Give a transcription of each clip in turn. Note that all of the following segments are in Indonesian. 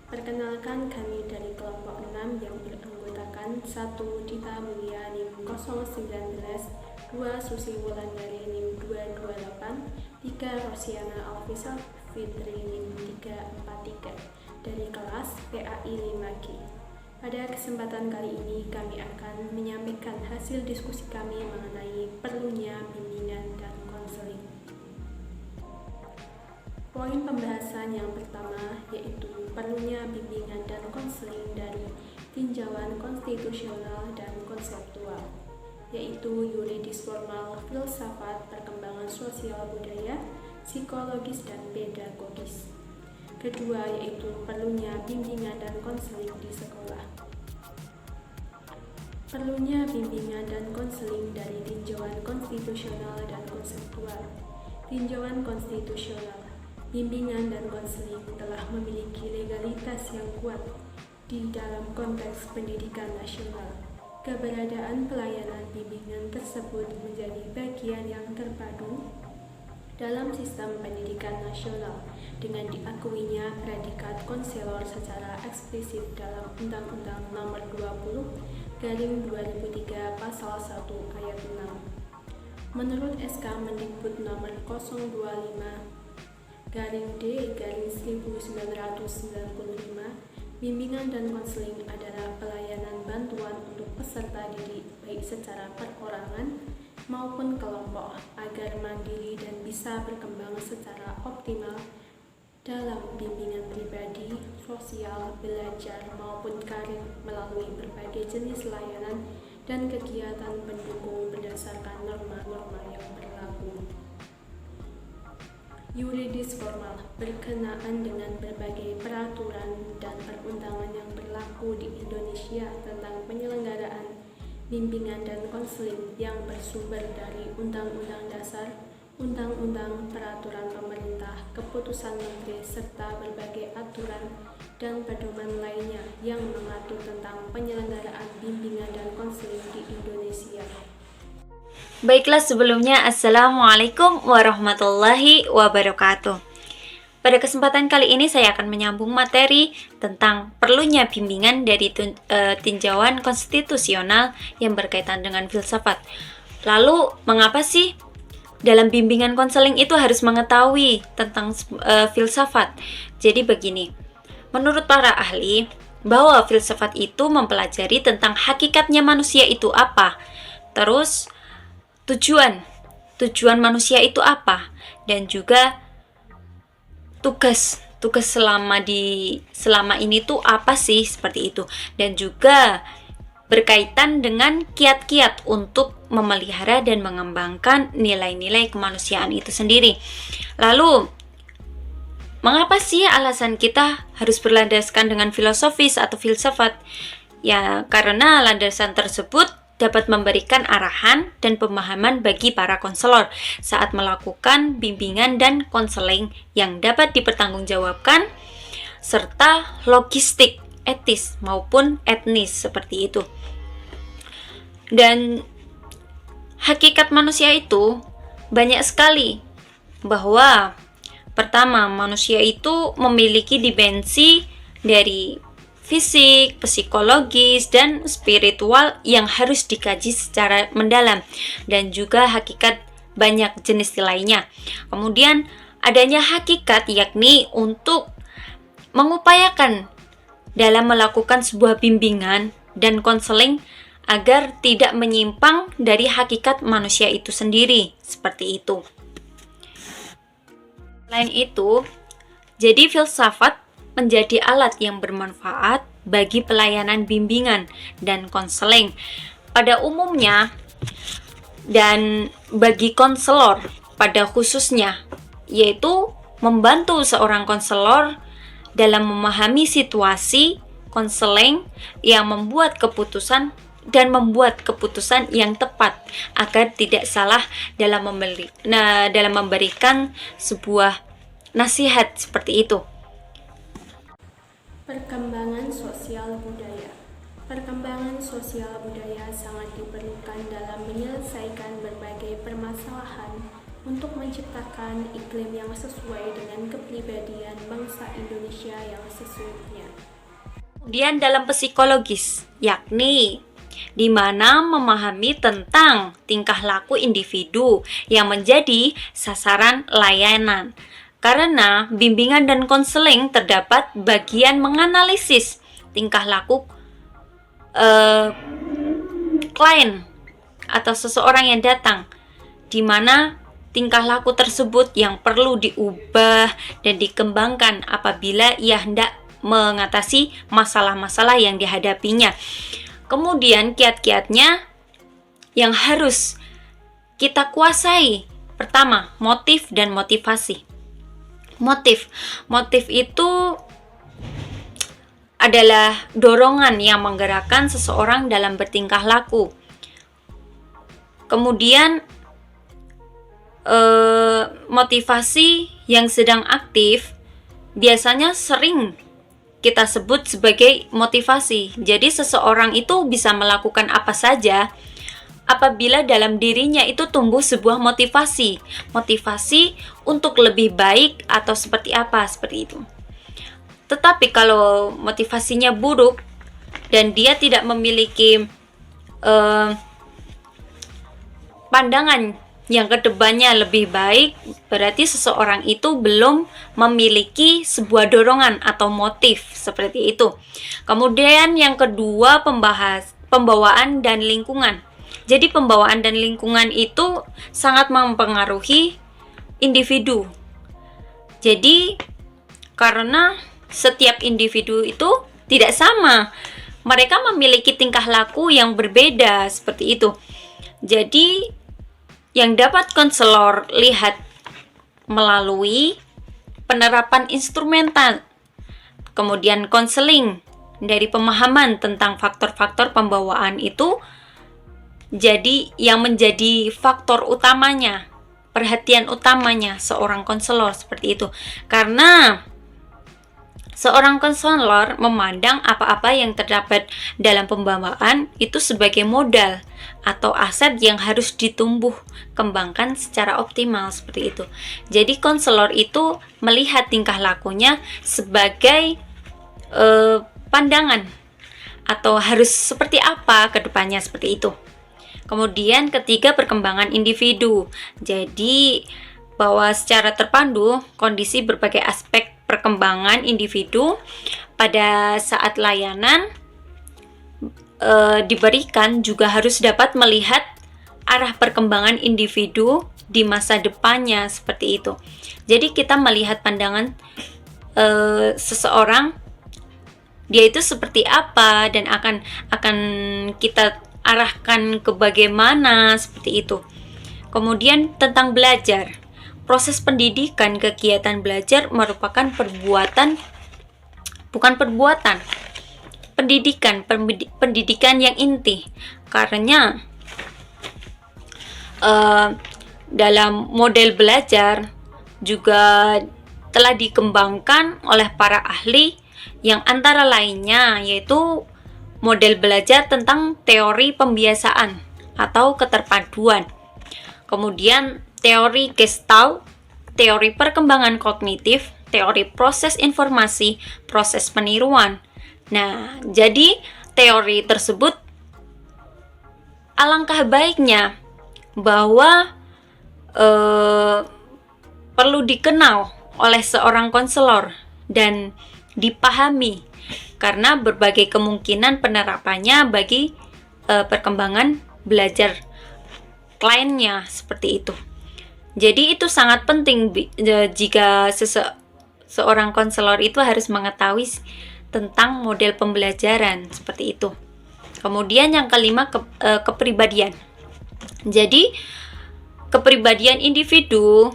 Perkenalkan, kami dari kelompok 6 yang beranggotakan 1. Dita Mulia NIM 019, 2. Susi Wulandari NIM 228, 3. Rosiana Alfisa Fitri NIM 343 dari kelas PAI 5G. Pada kesempatan kali ini kami akan menyampaikan hasil diskusi kami mengenai perlunya bimbingan dan konseling. Poin pembahasan yang pertama yaitu perlunya bimbingan dan konseling dari tinjauan konstitusional dan konseptual, yaitu yuridis formal, filsafat, perkembangan sosial budaya, psikologis, dan pedagogis. Kedua yaitu perlunya bimbingan dan konseling di sekolah. Perlunya bimbingan dan konseling dari tinjauan konstitusional dan konseptual. Tinjauan konstitusional. Bimbingan dan konseling telah memiliki legalitas yang kuat di dalam konteks pendidikan nasional. Keberadaan pelayanan bimbingan tersebut menjadi bagian yang terpadu dalam sistem pendidikan nasional dengan diakuinya predikat konselor secara eksplisit dalam Undang-Undang Nomor 20/2003 Pasal 1 Ayat 6. Menurut SK Mendikbud Nomor 025/D/1995, bimbingan dan konseling adalah pelayanan bantuan untuk peserta didik baik secara perorangan maupun kelompok agar mandiri dan bisa berkembang secara optimal dalam bimbingan pribadi, sosial, belajar maupun karir melalui berbagai jenis layanan dan kegiatan pendukung berdasarkan norma-norma yang berlaku. Yuridis formal berkenaan dengan berbagai peraturan dan perundangan yang berlaku di Indonesia tentang penyelenggaraan bimbingan dan konseling yang bersumber dari Undang-Undang Dasar, Undang-Undang, Peraturan Pemerintah, Keputusan Menteri, serta berbagai aturan dan pedoman lainnya yang mengatur tentang penyelenggaraan bimbingan dan konseling di Indonesia. Baiklah, sebelumnya Assalamualaikum warahmatullahi wabarakatuh. Pada kesempatan kali ini saya akan menyambung materi tentang perlunya bimbingan dari tinjauan konstitusional yang berkaitan dengan filsafat. Lalu, mengapa sih dalam bimbingan konseling itu harus mengetahui tentang filsafat? Jadi begini, menurut para ahli, bahwa filsafat itu mempelajari tentang hakikatnya manusia itu apa, terus tujuan manusia itu apa, dan juga tugas selama ini tuh apa sih, seperti itu. Dan juga berkaitan dengan kiat-kiat untuk memelihara dan mengembangkan nilai-nilai kemanusiaan itu sendiri. Lalu, mengapa sih alasan kita harus berlandaskan dengan filosofis atau filsafat? Ya, karena landasan tersebut dapat memberikan arahan dan pemahaman bagi para konselor saat melakukan bimbingan dan konseling yang dapat dipertanggungjawabkan, serta logistik, etis maupun etnis, seperti itu. Dan hakikat manusia itu banyak sekali, bahwa pertama, manusia itu memiliki dimensi dari fisik, psikologis, dan spiritual yang harus dikaji secara mendalam, dan juga hakikat banyak jenis lainnya. Kemudian adanya hakikat, yakni untuk mengupayakan dalam melakukan sebuah bimbingan dan konseling agar tidak menyimpang dari hakikat manusia itu sendiri, seperti itu. Selain itu, jadi filsafat menjadi alat yang bermanfaat bagi pelayanan bimbingan dan konseling pada umumnya, dan bagi konselor pada khususnya, yaitu membantu seorang konselor dalam memahami situasi konseling yang membuat keputusan yang tepat agar tidak salah dalam memberikan sebuah nasihat, seperti itu. Perkembangan sosial budaya. Perkembangan sosial budaya sangat diperlukan dalam menyelesaikan berbagai permasalahan untuk menciptakan iklim yang sesuai dengan kepribadian bangsa Indonesia yang sesungguhnya. Kemudian dalam psikologis, yakni di mana memahami tentang tingkah laku individu yang menjadi sasaran layanan. Karena bimbingan dan konseling terdapat bagian menganalisis tingkah laku klien atau seseorang yang datang, di mana tingkah laku tersebut yang perlu diubah dan dikembangkan apabila ia hendak mengatasi masalah-masalah yang dihadapinya. Kemudian kiat-kiatnya yang harus kita kuasai. Pertama, motif dan motivasi. Motif itu adalah dorongan yang menggerakkan seseorang dalam bertingkah laku. Kemudian motivasi yang sedang aktif biasanya sering kita sebut sebagai motivasi. Jadi seseorang itu bisa melakukan apa saja apabila dalam dirinya itu tumbuh sebuah motivasi untuk lebih baik atau seperti apa, seperti itu. Tetapi kalau motivasinya buruk dan dia tidak memiliki pandangan yang kedepannya lebih baik, berarti seseorang itu belum memiliki sebuah dorongan atau motif seperti itu. Kemudian yang kedua, pembawaan dan lingkungan. Jadi pembawaan dan lingkungan itu sangat mempengaruhi individu. Jadi karena setiap individu itu tidak sama, mereka memiliki tingkah laku yang berbeda seperti itu. Jadi yang dapat konselor lihat melalui penerapan instrumental, kemudian konseling dari pemahaman tentang faktor-faktor pembawaan itu, jadi yang menjadi faktor utamanya, perhatian utamanya seorang konselor seperti itu. Karena seorang konselor memandang apa-apa yang terdapat dalam pembawaan itu sebagai modal atau aset yang harus ditumbuh kembangkan secara optimal seperti itu. Jadi konselor itu melihat tingkah lakunya sebagai pandangan atau harus seperti apa ke depannya seperti itu. Kemudian ketiga, perkembangan individu. Jadi bahwa secara terpandu kondisi berbagai aspek perkembangan individu pada saat layanan diberikan juga harus dapat melihat arah perkembangan individu di masa depannya seperti itu. Jadi kita melihat pandangan seseorang, dia itu seperti apa dan akan kita arahkan ke bagaimana seperti itu. Kemudian tentang belajar. Proses pendidikan, kegiatan belajar merupakan pendidikan yang inti. Karena dalam model belajar juga telah dikembangkan oleh para ahli yang antara lainnya yaitu model belajar tentang teori pembiasaan atau keterpaduan. Kemudian teori Gestalt, teori perkembangan kognitif, teori proses informasi, proses peniruan. Nah, jadi teori tersebut alangkah baiknya bahwa perlu dikenal oleh seorang konselor dan dipahami karena berbagai kemungkinan penerapannya bagi perkembangan belajar kliennya seperti itu. Jadi itu sangat penting jika seorang konselor itu harus mengetahui tentang model pembelajaran seperti itu. Kemudian yang kelima, kepribadian. Jadi kepribadian individu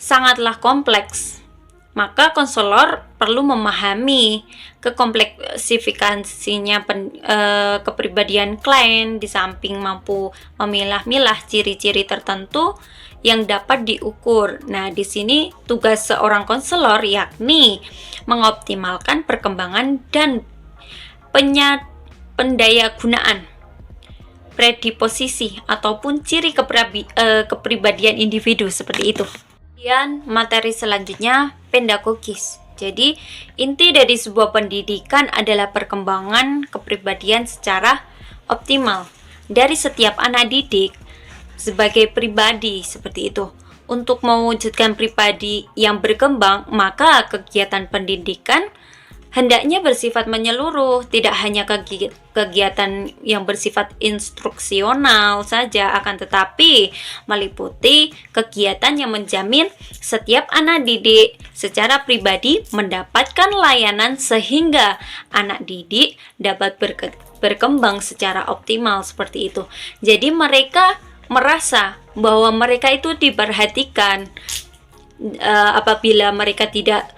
sangatlah kompleks. Maka konselor perlu memahami kekompleksifikasinya kepribadian klien, di samping mampu memilah-milah ciri-ciri tertentu yang dapat diukur. Nah, di sini tugas seorang konselor yakni mengoptimalkan perkembangan dan pendayagunaan predisposisi ataupun ciri kepribadian individu seperti itu. Kemudian materi selanjutnya pedagogis. Jadi inti dari sebuah pendidikan adalah perkembangan kepribadian secara optimal dari setiap anak didik sebagai pribadi seperti itu. Untuk mewujudkan pribadi yang berkembang, maka kegiatan pendidikan hendaknya bersifat menyeluruh, tidak hanya kegiatan yang bersifat instruksional saja, akan tetapi meliputi kegiatan yang menjamin setiap anak didik secara pribadi mendapatkan layanan sehingga anak didik dapat berkembang secara optimal seperti itu. Jadi mereka merasa bahwa mereka itu diperhatikan. Apabila mereka tidak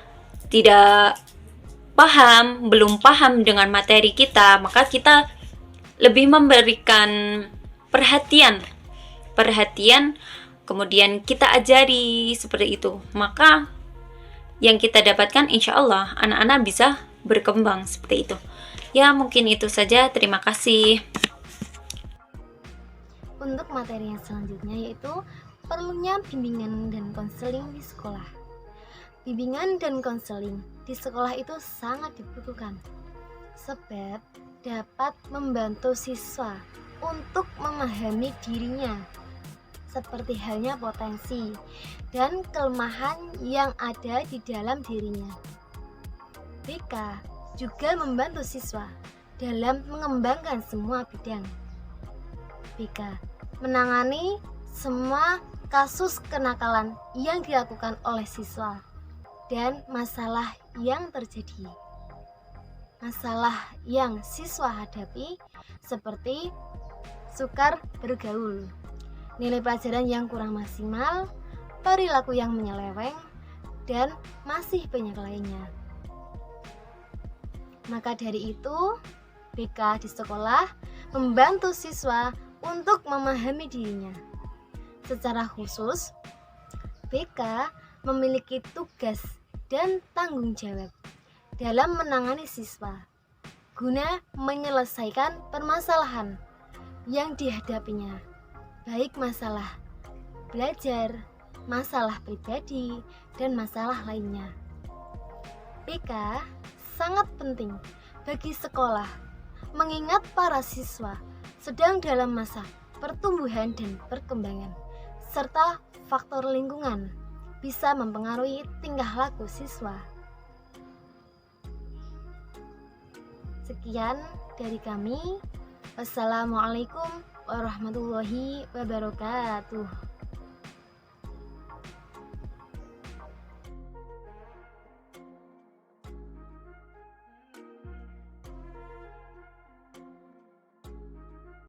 belum paham dengan materi kita, maka kita lebih memberikan perhatian, kemudian kita ajari seperti itu. Maka yang kita dapatkan insya Allah anak-anak bisa berkembang seperti itu. Ya, mungkin itu saja. Terima kasih. Untuk materi yang selanjutnya yaitu perlunya bimbingan dan konseling di sekolah. Bimbingan dan konseling di sekolah itu sangat dibutuhkan, sebab dapat membantu siswa untuk memahami dirinya, seperti halnya potensi dan kelemahan yang ada di dalam dirinya. BK juga membantu siswa dalam mengembangkan semua bidang. BK menangani semua kasus kenakalan yang dilakukan oleh siswa dan masalah yang terjadi. Masalah yang siswa hadapi seperti sukar bergaul, nilai pelajaran yang kurang maksimal, perilaku yang menyeleweng, dan masih banyak lainnya. Maka dari itu, BK di sekolah membantu siswa untuk memahami dirinya. Secara khusus, BK memiliki tugas dan tanggung jawab dalam menangani siswa guna menyelesaikan permasalahan yang dihadapinya, baik masalah belajar, masalah pribadi, dan masalah lainnya. BK sangat penting bagi sekolah mengingat para siswa sedang dalam masa pertumbuhan dan perkembangan, serta faktor lingkungan bisa mempengaruhi tingkah laku siswa. Sekian dari kami. Wassalamualaikum warahmatullahi wabarakatuh.